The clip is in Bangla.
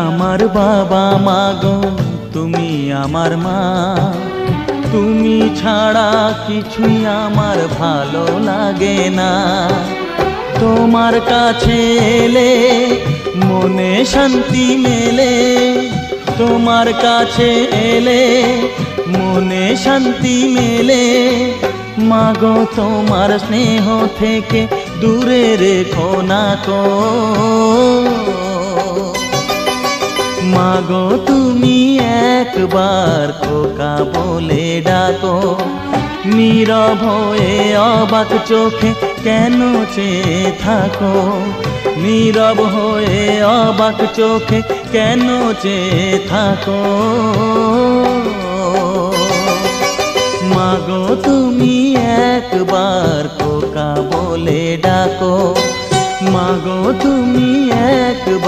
আমার বাবা মাগো, তুমি আমার মা। তুমি ছাড়া কিছুই আমার ভালো লাগে না। তোমার কাছে এলে মনে শান্তি মেলে, তোমার কাছে এলে মনে শান্তি মেলে। মাগো তোমার স্নেহ থেকে দূরে রেখো না কো। মাগো তুমি একবার খোকা বলে ডাকো, নীরব হয়ে অবাক চোখে কেন চেয়ে থাকো, নীরব হয়ে অবাক চোখে কেন চেয়ে থাকো। মাগো তুমি একবার খোকা বলে ডাকো, মাগো তুমি একবার